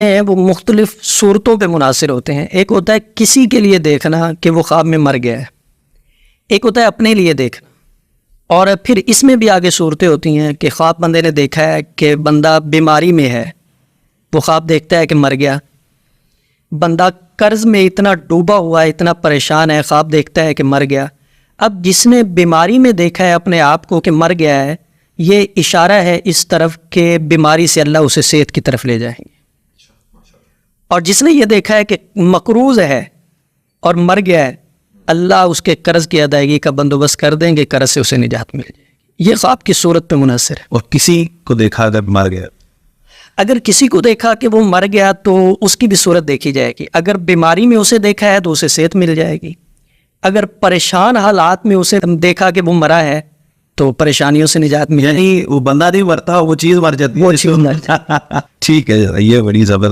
ہیں وہ مختلف صورتوں پہ منحصر ہوتے ہیں. ایک ہوتا ہے کسی کے لیے دیکھنا کہ وہ خواب میں مر گیا ہے، ایک ہوتا ہے اپنے لیے دیکھنا، اور پھر اس میں بھی آگے صورتیں ہوتی ہیں کہ خواب بندے نے دیکھا ہے کہ بندہ بیماری میں ہے، وہ خواب دیکھتا ہے کہ مر گیا. بندہ قرض میں اتنا ڈوبا ہوا ہے، اتنا پریشان ہے، خواب دیکھتا ہے کہ مر گیا. اب جس نے بیماری میں دیکھا ہے اپنے آپ کو کہ مر گیا ہے، یہ اشارہ ہے اس طرف کہ بیماری سے اللہ اسے صحت کی طرف لے جائیں گے. اور جس نے یہ دیکھا ہے کہ مقروض ہے اور مر گیا ہے، اللہ اس کے قرض کی ادائیگی کا بندوبست کر دیں گے، قرض سے اسے نجات مل جائے گی. یہ خواب کی صورت پہ منحصر ہے. اور کسی کو دیکھا اگر مر گیا، اگر کسی کو دیکھا کہ وہ مر گیا تو اس کی بھی صورت دیکھی جائے گی. اگر بیماری میں اسے دیکھا ہے تو اسے صحت مل جائے گی. اگر پریشان حالات میں اسے دیکھا کہ وہ مرا ہے تو پریشانیوں سے نجات مل جائے گی. یعنی وہ بندہ نہیں مرتا، وہ چیز مر جاتی ہے. وہ چیز مر جاتی ہے. ٹھیک ہے، یہ بڑی زبردست